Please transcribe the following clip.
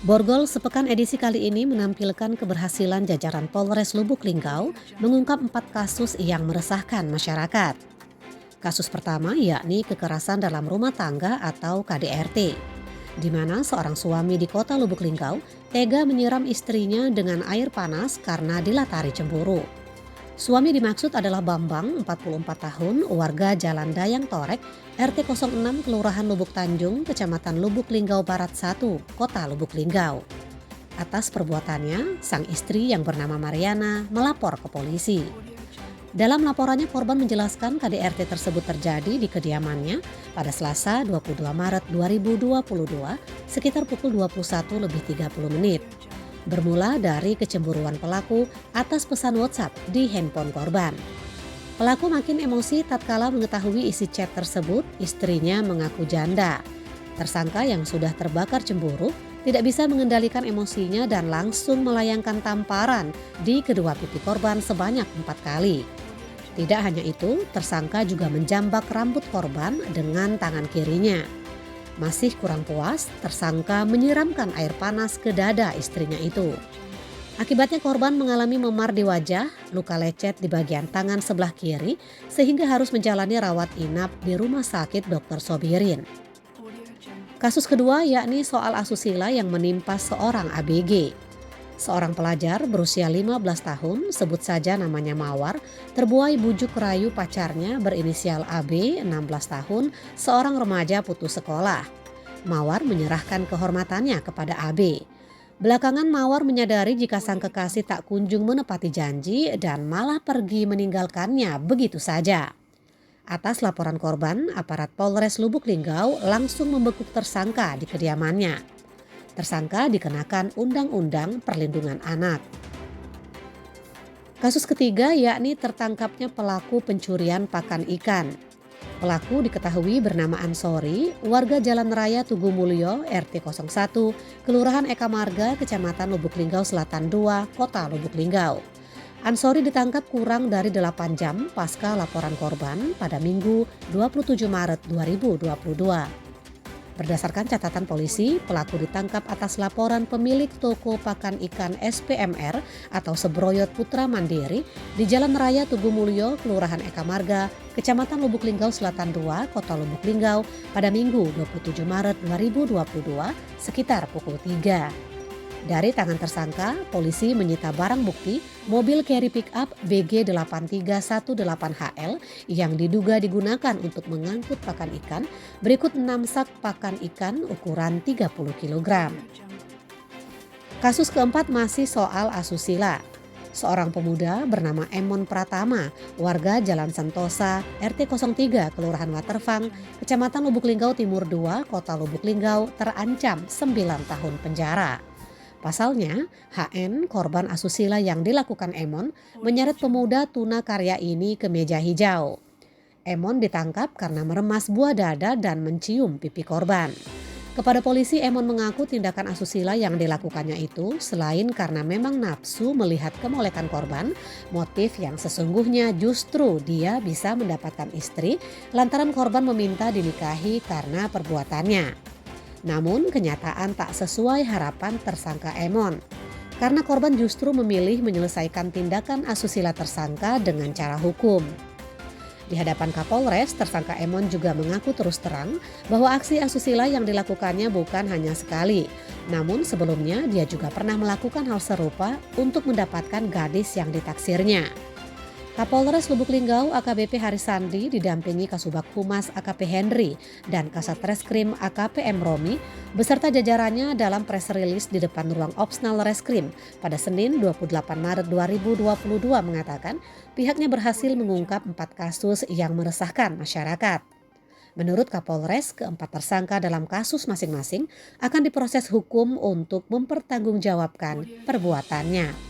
Borgol Sepekan edisi kali ini menampilkan keberhasilan jajaran Polres Lubuk Linggau mengungkap 4 kasus yang meresahkan masyarakat. Kasus pertama yakni kekerasan dalam rumah tangga atau KDRT, di mana seorang suami di kota Lubuk Linggau tega menyiram istrinya dengan air panas karena dilatari cemburu. Suami dimaksud adalah Bambang, 44 tahun, warga Jalan Dayang Torek, RT 06 Kelurahan Lubuk Tanjung, Kecamatan Lubuk Linggau Barat 1, Kota Lubuk Linggau. Atas perbuatannya, sang istri yang bernama Mariana melapor ke polisi. Dalam laporannya, korban menjelaskan KDRT tersebut terjadi di kediamannya pada Selasa 22 Maret 2022 sekitar pukul 21.30 bermula dari kecemburuan pelaku atas pesan WhatsApp di handphone korban. Pelaku makin emosi tatkala mengetahui isi chat tersebut istrinya mengaku janda. Tersangka yang sudah terbakar cemburu tidak bisa mengendalikan emosinya dan langsung melayangkan tamparan di kedua pipi korban sebanyak 4 kali. Tidak hanya itu, tersangka juga menjambak rambut korban dengan tangan kirinya. Masih kurang puas, tersangka menyiramkan air panas ke dada istrinya itu. Akibatnya korban mengalami memar di wajah, luka lecet di bagian tangan sebelah kiri, sehingga harus menjalani rawat inap di Rumah Sakit Dr. Sobirin. Kasus kedua yakni soal asusila yang menimpa seorang ABG. Seorang pelajar berusia 15 tahun, sebut saja namanya Mawar, terbuai bujuk rayu pacarnya berinisial AB, 16 tahun, seorang remaja putus sekolah. Mawar menyerahkan kehormatannya kepada AB. Belakangan Mawar menyadari jika sang kekasih tak kunjung menepati janji dan malah pergi meninggalkannya begitu saja. Atas laporan korban, aparat Polres Lubuk Linggau langsung membekuk tersangka di kediamannya. Tersangka dikenakan Undang-Undang Perlindungan Anak. Kasus ketiga yakni tertangkapnya pelaku pencurian pakan ikan. Pelaku diketahui bernama Ansori, warga Jalan Raya Tugu Mulyo, RT 01, Kelurahan Eka Marga, Kecamatan Lubuk Linggau Selatan 2, Kota Lubuk Linggau. Ansori ditangkap kurang dari 8 jam pasca laporan korban pada Minggu 27 Maret 2022. Berdasarkan catatan polisi, pelaku ditangkap atas laporan pemilik toko pakan ikan SPMR atau Sebroyot Putra Mandiri di Jalan Raya Tugu Mulyo, Kelurahan Eka Marga, Kecamatan Lubuk Linggau Selatan 2, Kota Lubuk Linggau pada Minggu 27 Maret 2022 sekitar pukul 3. Dari tangan tersangka, polisi menyita barang bukti mobil carry pick-up BG8318HL yang diduga digunakan untuk mengangkut pakan ikan, berikut 6 sak pakan ikan ukuran 30 kg. Kasus keempat masih soal asusila. Seorang pemuda bernama Emon Pratama, warga Jalan Sentosa, RT 03, Kelurahan Waterfang, Kecamatan Lubuk Linggau Timur 2, Kota Lubuk Linggau, terancam 9 tahun penjara. Pasalnya, HN, korban asusila yang dilakukan Emon, menyeret pemuda tuna karya ini ke meja hijau. Emon ditangkap karena meremas buah dada dan mencium pipi korban. Kepada polisi, Emon mengaku tindakan asusila yang dilakukannya itu selain karena memang nafsu melihat kemolekan korban, motif yang sesungguhnya justru dia bisa mendapatkan istri lantaran korban meminta dinikahi karena perbuatannya. Namun kenyataan tak sesuai harapan tersangka Emon. Karena korban justru memilih menyelesaikan tindakan asusila tersangka dengan cara hukum. Di hadapan Kapolres, tersangka Emon juga mengaku terus terang bahwa aksi asusila yang dilakukannya bukan hanya sekali. Namun sebelumnya dia juga pernah melakukan hal serupa untuk mendapatkan gadis yang ditaksirnya. Kapolres Lubuk Linggau AKBP Harisandi didampingi Kasubag Humas AKP Henry dan Kasat Reskrim AKP M Romi beserta jajarannya dalam press release di depan ruang Opsnal Reskrim pada Senin 28 Maret 2022 mengatakan pihaknya berhasil mengungkap 4 kasus yang meresahkan masyarakat. Menurut Kapolres, keempat tersangka dalam kasus masing-masing akan diproses hukum untuk mempertanggungjawabkan perbuatannya.